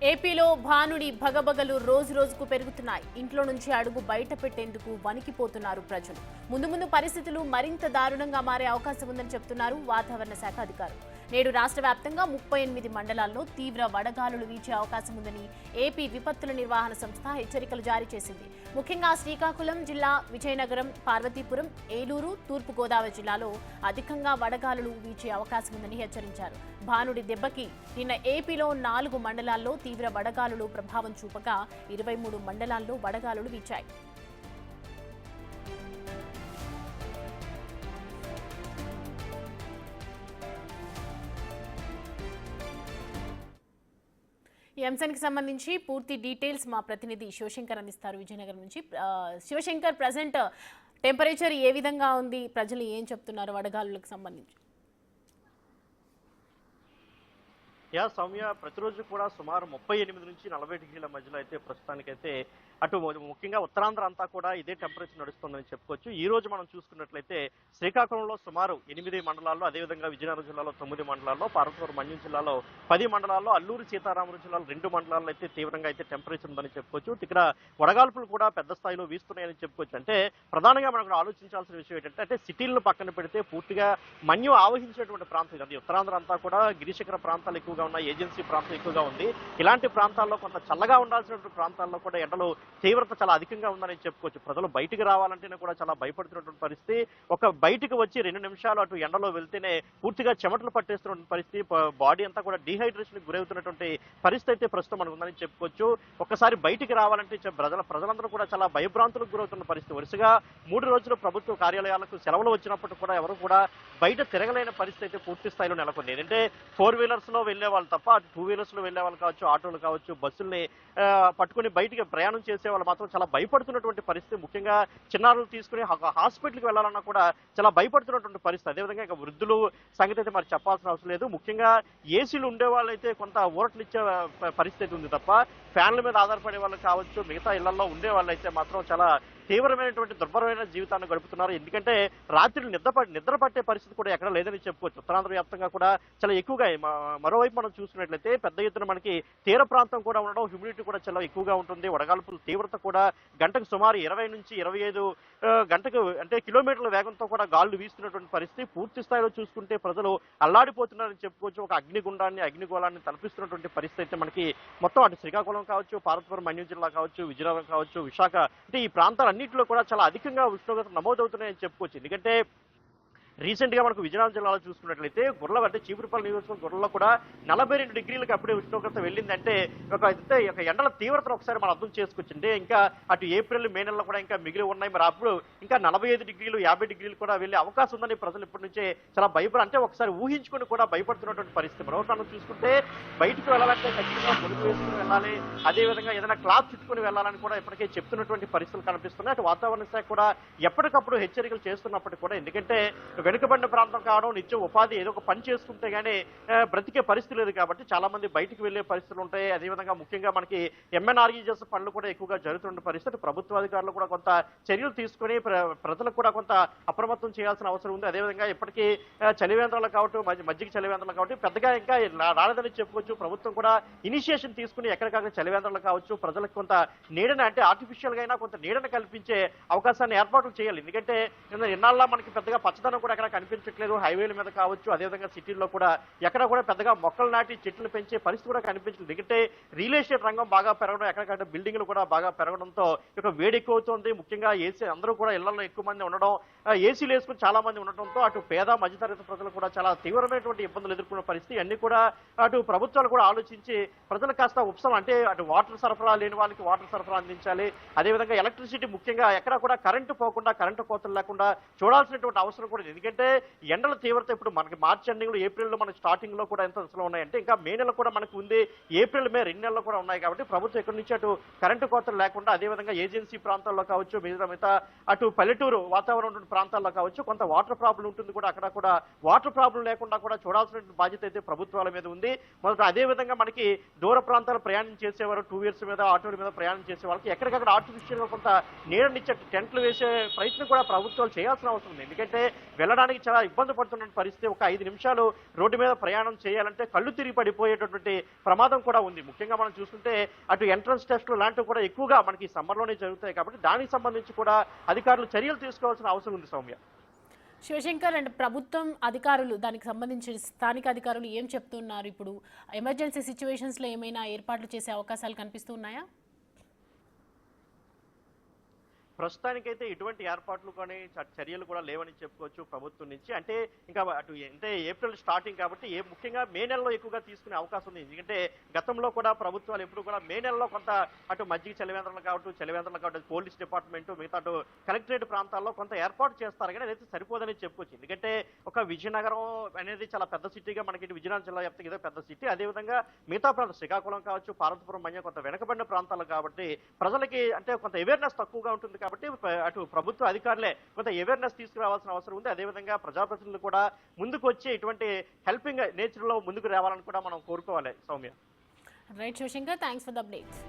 ఏపీలో భానుడి భగభగలు రోజు రోజుకు పెరుగుతున్నాయి. ఇంట్లో నుంచి అడుగు బయట పెట్టేందుకు వణికిపోతున్నారు ప్రజలు. ముందు ముందు పరిస్థితులు మరింత దారుణంగా మారే అవకాశం ఉందని చెబుతున్నారు వాతావరణ శాఖ అధికారులు. నేడు రాష్ట్ర వ్యాప్తంగా 38 మండలాల్లో తీవ్ర వడగాలులు వీచే అవకాశం ఉందని ఏపీ విపత్తుల నిర్వహణ సంస్థ హెచ్చరికలు జారీ చేసింది. ముఖ్యంగా శ్రీకాకుళం జిల్లా, విజయనగరం, పార్వతీపురం, ఏలూరు, తూర్పుగోదావరి జిల్లాలో అధికంగా వడగాలులు వీచే అవకాశం ఉందని హెచ్చరించారు. భానుడి దెబ్బకి నిన్న ఏపీలో 4 మండలాల్లో తీవ్ర వడగాలులు ప్రభావం చూపగా 23 మండలాల్లో వడగాలులు వీచాయి. ఈ అంశానికి సంబంధించి పూర్తి డీటెయిల్స్ మా ప్రతినిధి శివశంకర్ అందిస్తారు విజయనగరం నుంచి. శివశంకర్, ప్రజెంట్ టెంపరేచర్ ఏ విధంగా ఉంది? ప్రజలు ఏం చెప్తున్నారు వడగాలులకు సంబంధించి? సౌమ్య, ప్రతిరోజు కూడా సుమారు 38 నుంచి 40 డిగ్రీల మధ్యలో అయితే ప్రస్తుతానికైతే అటు ముఖ్యంగా ఉత్తరాంధ్ర అంతా కూడా ఇదే టెంపరేచర్ నడుస్తుందని చెప్పుకోవచ్చు. ఈ రోజు మనం చూసుకున్నట్లయితే శ్రీకాకుళంలో సుమారు 8 మండలాల్లో, అదేవిధంగా విజయనగరం జిల్లాలో 9 మండలాల్లో, పార్వతీపురం మన్యం జిల్లాలో 10 మండలాల్లో, అల్లూరు సీతారామరాజు జిల్లాలో 2 మండలాల్లో అయితే తీవ్రంగా అయితే టెంపరేచర్ ఉందని చెప్పుకోవచ్చు. ఇక్కడ వడగాల్పులు కూడా పెద్ద స్థాయిలో వీస్తున్నాయని చెప్పుకోవచ్చు. అంటే ప్రధానంగా మనకు ఆలోచించాల్సిన విషయం ఏంటంటే, అంటే సిటీలను పక్కన పెడితే పూర్తిగా మన్యం ఆవహించేటువంటి ప్రాంతం ఇది. ఉత్తరాంధ్ర అంతా కూడా గిరిశిఖర ప్రాంతాలు ఎక్కువగా ఉన్నాయి, ఏజెన్సీ ప్రాంతం ఎక్కువగా ఉంది. ఇలాంటి ప్రాంతాల్లో కొంత చల్లగా ఉండాల్సినటువంటి ప్రాంతాల్లో కూడా ఎండలు తీవ్రత చాలా అధికంగా ఉందని చెప్పుకోవచ్చు. ప్రజలు బయటికి రావాలంటేనే కూడా చాలా భయపడుతున్నటువంటి పరిస్థితి. ఒక బయటికి వచ్చి 2 నిమిషాలు అటు ఎండలో వెళ్తేనే పూర్తిగా చెమటలు పట్టేస్తున్నటువంటి పరిస్థితి, బాడీ అంతా కూడా డీహైడ్రేషన్ గురవుతున్నటువంటి పరిస్థితి అయితే ప్రస్తుతం మనకు ఉందని చెప్పుకోవచ్చు. ఒక్కసారి బయటికి రావాలంటే ప్రజలందరూ కూడా చాలా భయభ్రాంతులకు గురవుతున్న పరిస్థితి. వరుసగా 3 రోజులు ప్రభుత్వ కార్యాలయాలకు సెలవులు వచ్చినప్పటికీ కూడా ఎవరు కూడా బయట తిరగలేని పరిస్థితి అయితే పూర్తి స్థాయిలో నెలకొంది. ఏంటంటే 4 వీలర్స్ లో వెళ్లే వాళ్ళు తప్ప 2 వీలర్స్ లో వెళ్లే వాళ్ళు కావచ్చు, ఆటోలు కావచ్చు, బస్సుల్ని పట్టుకుని బయటికి ప్రయాణం చేసే వాళ్ళు మాత్రం చాలా భయపడుతున్నటువంటి పరిస్థితి. ముఖ్యంగా చిన్నారులు తీసుకుని హాస్పిటల్కి వెళ్ళాలన్నా కూడా చాలా భయపడుతున్నటువంటి పరిస్థితి. అదేవిధంగా ఇక వృద్ధులు సంగతి అయితే మరి చెప్పాల్సిన అవసరం లేదు. ముఖ్యంగా ఏసీలు ఉండే వాళ్ళైతే కొంత ఊరటనిచ్చే పరిస్థితి ఉంది తప్ప ఫ్యాన్ల మీద ఆధారపడే వాళ్ళు కావచ్చు, మిగతా ఇళ్లలో ఉండే వాళ్ళైతే మాత్రం చాలా తీవ్రమైనటువంటి దుర్భరమైన జీవితాన్ని గడుపుతున్నారు. ఎందుకంటే రాత్రులు నిద్ర పట్టే పరిస్థితి కూడా ఎక్కడ లేదని చెప్పుకోవచ్చు. ఉత్తరాంధ్ర వ్యాప్తంగా కూడా చాలా ఎక్కువగా, మరోవైపు మనం చూసుకున్నట్లయితే పెద్ద ఎత్తున మనకి తీర ప్రాంతం కూడా ఉండడం, హ్యూమిడిటీ కూడా చాలా ఎక్కువగా ఉంటుంది. వడగాల్పుల తీవ్రత కూడా గంటకు సుమారు 20 నుంచి 25 గంటకు అంటే కిలోమీటర్ల వేగంతో కూడా గాలులు వీస్తున్నటువంటి పరిస్థితి. పూర్తి స్థాయిలో చూసుకుంటే ప్రజలు అల్లాడిపోతున్నారని చెప్పుకోవచ్చు. ఒక అగ్నిగోళాన్ని తలపిస్తున్నటువంటి పరిస్థితి అయితే మనకి మొత్తం అటు శ్రీకాకుళం కావచ్చు, పార్వతీపురం మన్యం జిల్లా కావచ్చు, విజయనగరం కావచ్చు, విశాఖ, అంటే ఈ ప్రాంతాలన్నింటిలో కూడా చాలా అధికంగా ఉష్ణోగ్రతలు నమోదవుతున్నాయని చెప్పుకోవచ్చు. ఎందుకంటే రీసెంట్ గా మనకు విజయనగరం జిల్లాలో చూసుకున్నట్లయితే గుర్ల అంటే చీపురుపల్లి నియోజకవర్గం గుర్రలో కూడా 42 డిగ్రీలకు అప్పుడే ఉష్ణోగ్రత వెళ్ళిందంటే ఒక ఎండల తీవ్రతను ఒకసారి మనం అర్థం చేసుకోవచ్చు. ఇంకా అటు ఏప్రిల్, మే నెలలో కూడా ఇంకా మిగిలి ఉన్నాయి. మరి అప్పుడు ఇంకా 45 డిగ్రీలు, 50 డిగ్రీలు కూడా వెళ్ళే అవకాశం ఉందని ప్రజలు ఇప్పటి నుంచే చాలా అంటే ఒకసారి ఊహించుకుని కూడా భయపడుతున్నటువంటి పరిస్థితి. మరొకటి మనం చూసుకుంటే బయటకు వెళ్ళాలంటే ఖచ్చితంగా పొడుగు వేసుకుని వెళ్ళాలి, అదేవిధంగా ఏదైనా క్లాత్ చుట్టుకుని వెళ్ళాలని కూడా ఇప్పటికే చెప్తున్నటువంటి పరిస్థితులు కనిపిస్తున్నాయి. అటు వాతావరణ శాఖ కూడా ఎప్పటికప్పుడు హెచ్చరికలు చేస్తున్నప్పటికీ కూడా, ఎందుకంటే వెనుకబడిన ప్రాంతం కావడం, నిత్యం ఉపాధి ఏదో ఒక పని చేసుకుంటే గానీ బ్రతికే పరిస్థితి లేదు కాబట్టి చాలా మంది బయటికి వెళ్లే పరిస్థితులు ఉంటాయి. అదేవిధంగా ముఖ్యంగా మనకి ఎంఎన్ఆర్ఈజెస్ పనులు కూడా ఎక్కువగా జరుగుతున్న పరిస్థితి. ప్రభుత్వ అధికారులు కూడా కొంత చర్యలు తీసుకుని ప్రజలకు కూడా కొంత అప్రమత్తం చేయాల్సిన అవసరం ఉంది. అదేవిధంగా ఇప్పటికీ చలివేంద్రాలు కావచ్చు, మజ్జిగ చలివేంద్రాలు కాబట్టి పెద్దగా ఇంకా రాలేదని చెప్పుకోవచ్చు. ప్రభుత్వం కూడా ఇనిషియేషన్ తీసుకుని ఎక్కడికక్కడ చలివేంద్రాలు కావచ్చు ప్రజలకు కొంత నీడని, అంటే ఆర్టిఫిషియల్ గా అయినా కొంత నీడని కల్పించే అవకాశాన్ని ఏర్పాటు చేయాలి. ఎందుకంటే ఇన్నాళ్ళ మనకి పెద్దగా పచ్చదనం కూడా ఎక్కడ కనిపించట్లేదు. హైవేల మీద కావచ్చు, అదేవిధంగా సిటీల్లో కూడా ఎక్కడ కూడా పెద్దగా మొక్కలు నాటి చెట్లు పెంచే పరిస్థితి కూడా కనిపించలేదు. ఎందుకంటే రియల్ ఎస్టేట్ రంగం బాగా పెరగడం, ఎక్కడికంటే బిల్డింగ్లు కూడా బాగా పెరగడంతో ఇక వేడి ఎక్కువ అవుతుంది. ముఖ్యంగా ఏసీ అందరూ కూడా ఇళ్లలో ఎక్కువ మంది ఉండడం, ఏసీలు వేసుకుని చాలా మంది ఉండటంతో అటు పేద మధ్యతరగతి ప్రజలు కూడా చాలా తీవ్రమైనటువంటి ఇబ్బందులు ఎదుర్కొన్న పరిస్థితి. అన్ని కూడా అటు ప్రభుత్వాలు కూడా ఆలోచించి ప్రజలకు కాస్త ఉపశమనం, అంటే అటు వాటర్ సరఫరా లేని వాళ్ళకి వాటర్ సరఫరా అందించాలి. అదేవిధంగా ఎలక్ట్రిసిటీ, ముఖ్యంగా ఎక్కడ కూడా కరెంటు పోకుండా, కరెంటు కోతలు లేకుండా చూడాల్సినటువంటి అవసరం కూడా. ఎందుకంటే ఎండల తీవ్రత ఇప్పుడు మనకి మార్చి ఎండింగ్, ఏప్రిల్లో మనకి స్టార్టింగ్ లో కూడా ఎంత అసలు ఉన్నాయంటే ఇంకా మే నెల కూడా మనకు ఉంది, ఏప్రిల్, మే 2 నెలలు కూడా ఉన్నాయి. కాబట్టి ప్రభుత్వం ఎక్కడి నుంచి అటు కరెంటు కోతలు లేకుండా, అదేవిధంగా ఏజెన్సీ ప్రాంతాల్లో కావచ్చు, మిగతా అటు పల్లెటూరు వాతావరణం ప్రాంతాల్లో కావచ్చు కొంత వాటర్ ప్రాబ్లం ఉంటుంది కూడా. అక్కడ కూడా వాటర్ ప్రాబ్లం లేకుండా కూడా చూడాల్సిన బాధ్యత అయితే ప్రభుత్వాల మీద ఉంది. మొదట అదే విధంగా మనకి దూర ప్రాంతాలు ప్రయాణం చేసేవారు, 2 వీలర్స్ మీద ఆటోల మీద ప్రయాణం చేసే వాళ్ళకి ఎక్కడికక్కడ ఆర్టిఫిషియల్ గా కొంత నీడనిచ్చే టెంట్లు వేసే ప్రయత్నం కూడా ప్రభుత్వాలు చేయాల్సిన అవసరం ఉంది. ఎందుకంటే వెళ్ళడానికి చాలా ఇబ్బంది పడుతున్న పరిస్థితి. ఒక 5 నిమిషాలు రోడ్డు మీద ప్రయాణం చేయాలంటే కళ్ళు తిరిగి పడిపోయేటటువంటి ప్రమాదం కూడా ఉంది. ముఖ్యంగా మనం చూసుకుంటే అటు ఎంట్రన్స్ టెస్టులు లాంటివి కూడా ఎక్కువగా మనకి సమ్మర్లోనే జరుగుతాయి కాబట్టి దానికి సంబంధించి కూడా అధికారులు చర్యలు తీసుకోవాల్సిన అవసరం ఉంది సౌమ్య. శివశంకర్ అండ్ ప్రభుత్వం అధికారులు దానికి సంబంధించి స్థానిక అధికారులు ఏం చెప్తున్నారు? ఇప్పుడు ఎమర్జెన్సీ సిచ్యువేషన్స్లో ఏమైనా ఏర్పాట్లు చేసే అవకాశాలు కనిపిస్తున్నాయా? ప్రస్తుతానికైతే ఎటువంటి ఏర్పాట్లు కానీ చర్యలు కూడా లేవని చెప్పుకోవచ్చు ప్రభుత్వం నుంచి. అంటే ఇంకా అటు అంటే ఏప్రిల్ స్టార్టింగ్ కాబట్టి ముఖ్యంగా మే నెలలో ఎక్కువగా తీసుకునే అవకాశం ఉంది. ఎందుకంటే గతంలో కూడా ప్రభుత్వాలు ఎప్పుడు కూడా మే నెలలో కొంత అటు మజ్జిగ చలివేంద్రాలు కాబట్టి పోలీస్ డిపార్ట్మెంట్ మిగతా అటు కలెక్టరేట్ ప్రాంతాల్లో కొంత ఏర్పాటు చేస్తారు కానీ అదైతే సరిపోదని చెప్పుకోవచ్చు. ఎందుకంటే ఒక విజయనగరం అనేది చాలా పెద్ద సిటీగా మనకి ఇటు విజయనగరం జిల్లా చెప్తే ఇదే పెద్ద సిటీ. అదేవిధంగా మిగతా ప్రాంతం శ్రీకాకుళం కావచ్చు, పార్వతీపురం మధ్య కొంత వెనకబడిన ప్రాంతాలు కాబట్టి ప్రజలకి అంటే కొంత అవేర్నెస్ తక్కువగా ఉంటుంది కాబట్టి అటు ప్రభుత్వ అధికారులే కొంత అవేర్నెస్ తీసుకురావాల్సిన అవసరం ఉంది. అదేవిధంగా ప్రజాప్రతినిధులు కూడా ముందుకు వచ్చి ఇటువంటి హెల్పింగ్ నేచర్ లో ముందుకు రావాలని కూడా మనం కోరుకోవాలి Soumya. Right Shivashankar, thanks for the updates.